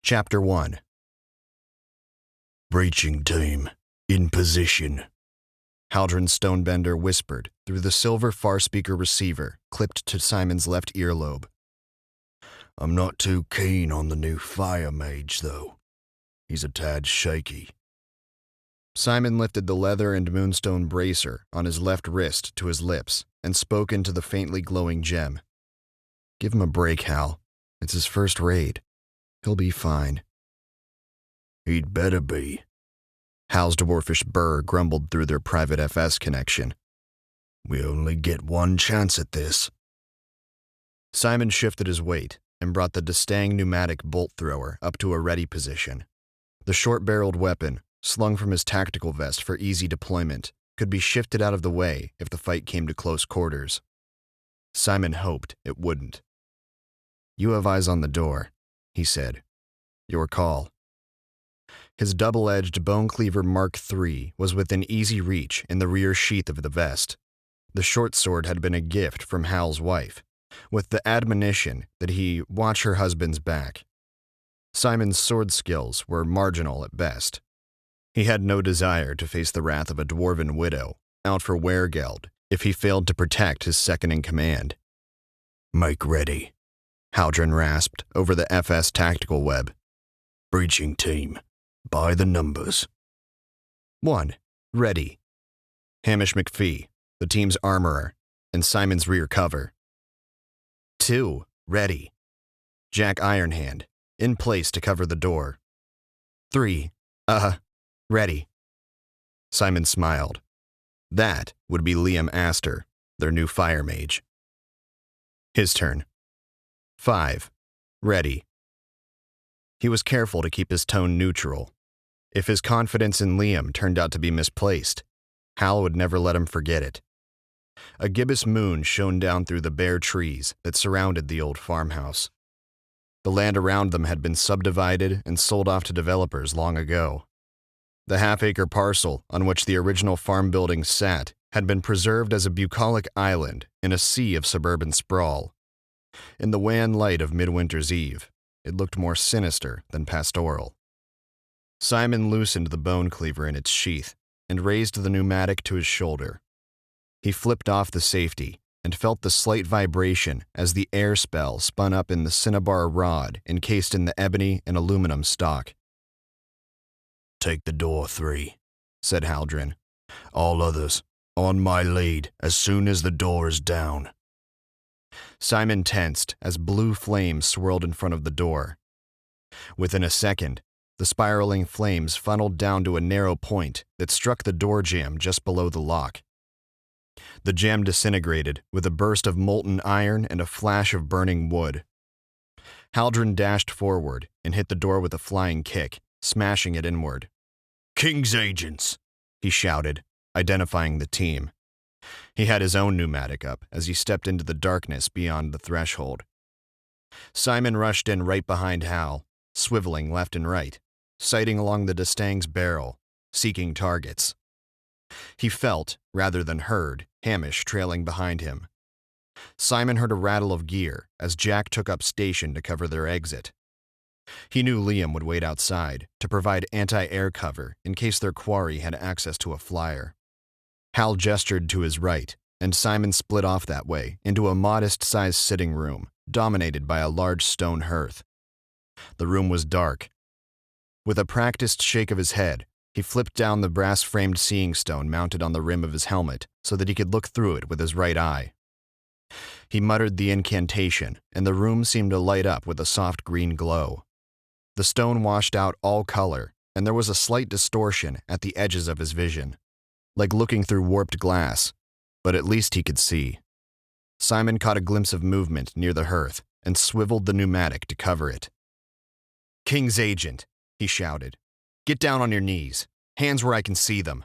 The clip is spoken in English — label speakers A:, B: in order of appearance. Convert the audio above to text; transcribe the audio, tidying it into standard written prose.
A: Chapter 1.
B: "Breaching team, in position,"
A: Haldren Stonebender whispered through the silver far-speaker receiver clipped to Simon's left earlobe.
B: "I'm not too keen on the new fire mage, though. He's a tad shaky."
A: Simon lifted the leather and moonstone bracer on his left wrist to his lips and spoke into the faintly glowing gem. "Give him a break, Hal. It's his first raid. He'll be fine."
B: "He'd better be."
A: Hal's dwarfish burr grumbled through their private FS connection.
B: "We only get one chance at this."
A: Simon shifted his weight and brought the Destang pneumatic bolt thrower up to a ready position. The short-barreled weapon, slung from his tactical vest for easy deployment, could be shifted out of the way if the fight came to close quarters. Simon hoped it wouldn't. "You have eyes on the door," he said. "Your call." His double-edged bone cleaver Mark III was within easy reach in the rear sheath of the vest. The short sword had been a gift from Hal's wife, with the admonition that he watch her husband's back. Simon's sword skills were marginal at best. He had no desire to face the wrath of a dwarven widow, out for weregeld, if he failed to protect his second-in-command.
B: "Make ready,"
A: Haldren rasped over the FS tactical web.
B: "Breaching team, by the numbers."
A: 1. Ready. Hamish McPhee, the team's armorer, and Simon's rear cover. 2. Ready. Jack Ironhand, in place to cover the door. 3. Ready. Simon smiled. That would be Liam Astor, their new fire mage. His turn. 5. Ready. He was careful to keep his tone neutral. If his confidence in Liam turned out to be misplaced, Hal would never let him forget it. A gibbous moon shone down through the bare trees that surrounded the old farmhouse. The land around them had been subdivided and sold off to developers long ago. The half-acre parcel on which the original farm buildings sat had been preserved as a bucolic island in a sea of suburban sprawl. In the wan light of Midwinter's Eve, it looked more sinister than pastoral. Simon loosened the bone cleaver in its sheath and raised the pneumatic to his shoulder. He flipped off the safety and felt the slight vibration as the air spell spun up in the cinnabar rod encased in the ebony and aluminum stock.
B: "Take the door 3, said Haldren. "All others, on my lead as soon as the door is down."
A: Simon tensed as blue flames swirled in front of the door. Within a second, the spiraling flames funneled down to a narrow point that struck the door jamb just below the lock. The jamb disintegrated with a burst of molten iron and a flash of burning wood. Haldren dashed forward and hit the door with a flying kick, smashing it inward.
B: "King's agents,"
A: he shouted, identifying the team. He had his own pneumatic up as he stepped into the darkness beyond the threshold. Simon rushed in right behind Hal, swiveling left and right, sighting along the Destang's barrel, seeking targets. He felt, rather than heard, Hamish trailing behind him. Simon heard a rattle of gear as Jack took up station to cover their exit. He knew Liam would wait outside to provide anti-air cover in case their quarry had access to a flyer. Hal gestured to his right, and Simon split off that way into a modest-sized sitting room dominated by a large stone hearth. The room was dark. With a practiced shake of his head, he flipped down the brass-framed seeing stone mounted on the rim of his helmet so that he could look through it with his right eye. He muttered the incantation, and the room seemed to light up with a soft green glow. The stone washed out all color, and there was a slight distortion at the edges of his vision, like looking through warped glass, but at least he could see. Simon caught a glimpse of movement near the hearth and swiveled the pneumatic to cover it. "King's agent," he shouted. "Get down on your knees. Hands where I can see them.